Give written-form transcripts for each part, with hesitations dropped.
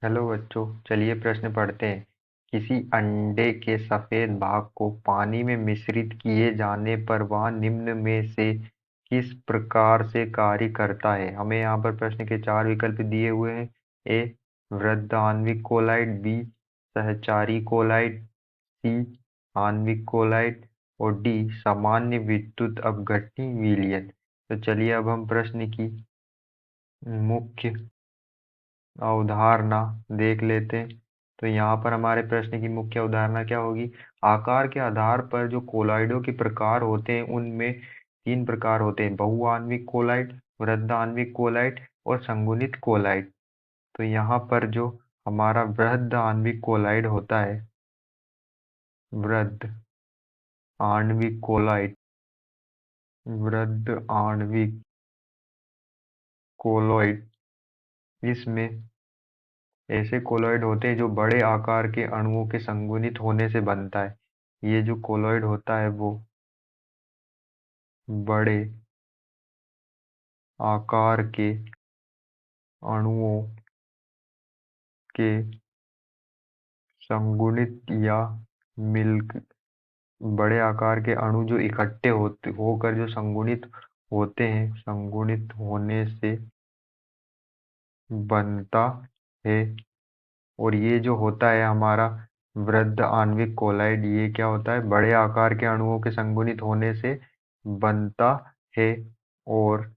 Hello बच्चों, चलिए प्रश्न पढ़ते हैं। किसी अंडे के सफेद भाग को पानी में मिश्रित किए जाने पर वह निम्न में से किस प्रकार से कार्य करता है। हमें यहाँ पर प्रश्न के चार विकल्प दिए हुए हैं। ए वृद्ध आणविक कोलाइड, बी सहचारी कोलाइड, सी आणविक कोलाइड और डी सामान्य विद्युत अपघटनी विलयन। तो चलिए अब हम प्रश्न की मुख्य अवधारणा देख लेते हैं। तो यहाँ पर हमारे प्रश्न की मुख्य अवधारणा क्या होगी। आकार के आधार पर जो कोलाइडों के प्रकार होते हैं उनमें तीन प्रकार होते हैं: बहुआण्विक कोलाइड, वृहद आणविक कोलाइड और संगुणित कोलाइड। तो यहाँ पर जो हमारा वृहद आणविक कोलाइड होता है, वृहद आणविक कोलाइड, वृहद आणविक कोलॉइड, इसमें ऐसे कोलॉइड होते हैं जो बड़े आकार के अणुओं के संगुणित होने से बनता है। ये जो कोलॉइड होता है वो बड़े आकार के अणुओं के संगुणित या मिल्क बड़े आकार के अणु जो इकट्ठे होते होकर जो संगुणित होते हैं, संगुणित होने से बनता है। और ये जो होता है हमारा वृहद आणविक कोलाइड, ये क्या होता है, बड़े आकार के अणुओं के संगुणित होने से बनता है। और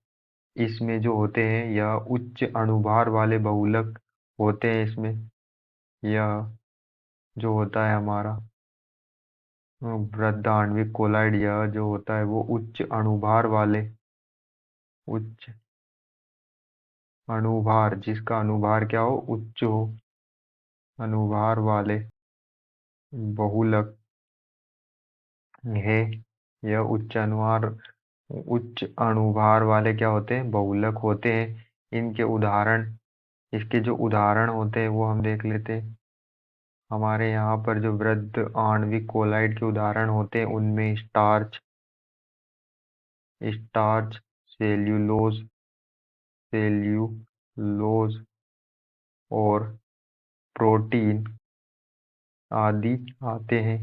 इसमें जो होते हैं यह उच्च अणुभार वाले बहुलक होते हैं। इसमें यह जो होता है हमारा वृहद आणविक कोलाइड, यह जो होता है वो उच्च अणुभार वाले, उच्च अणुभार, जिसका अणुभार क्या हो, उच्च हो, अणुभार वाले बहुलक है। यह उच्च अणुभार वाले क्या होते हैं, बहुलक होते हैं। इनके उदाहरण, इसके जो उदाहरण होते हैं वो हम देख लेते हैं। हमारे यहाँ पर जो वृहद आणविक कोलाइड के उदाहरण होते हैं उनमें स्टार्च, स्टार्च, सेल्यूलोज, सेल्यूलोज और प्रोटीन आदि आते हैं।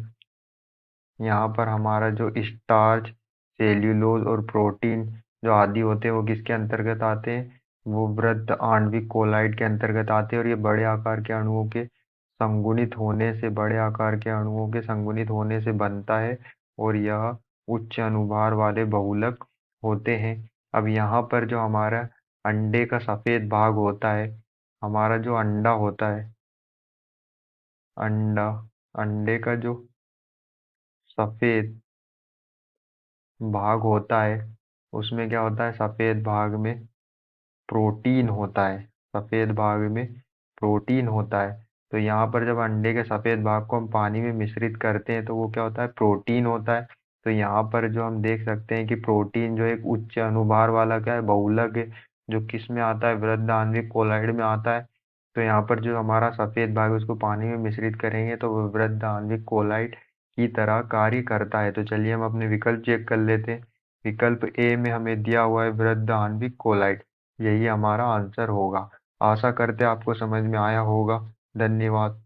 यहाँ पर हमारा जो स्टार्च, सेल्यूलोज और प्रोटीन जो आदि होते हैं वो किसके अंतर्गत आते हैं, वो वृहद आणविक कोलाइड के अंतर्गत आते हैं। और ये बड़े आकार के अणुओं के संगुणित होने से, बड़े आकार के अणुओं के संगुणित होने से बनता है। और यह उच्च अनुभार वाले बहुलक होते हैं। अब यहाँ पर जो हमारा अंडे का सफेद भाग होता है, हमारा जो अंडा होता है, अंडा, अंडे का जो सफेद भाग होता है उसमें क्या होता है, सफेद भाग में प्रोटीन होता है। सफेद भाग में प्रोटीन होता है। तो यहाँ पर जब अंडे के सफेद भाग को हम पानी में मिश्रित करते हैं तो वो क्या होता है, प्रोटीन होता है। तो यहाँ पर जो हम देख सकते हैं कि प्रोटीन जो एक उच्च अनुभार वाला क्या है, बहुलक है, जो किस में आता है, वृहद आणविक कोलाइड में आता है। तो यहाँ पर जो हमारा सफेद भाग है उसको पानी में मिश्रित करेंगे तो वो वृहद आणविक कोलाइड की तरह कार्य करता है। तो चलिए हम अपने विकल्प चेक कर लेते हैं। विकल्प ए में हमें दिया हुआ है वृहद आणविक कोलाइड, यही हमारा आंसर होगा। आशा करते हैं आपको समझ में आया होगा। धन्यवाद।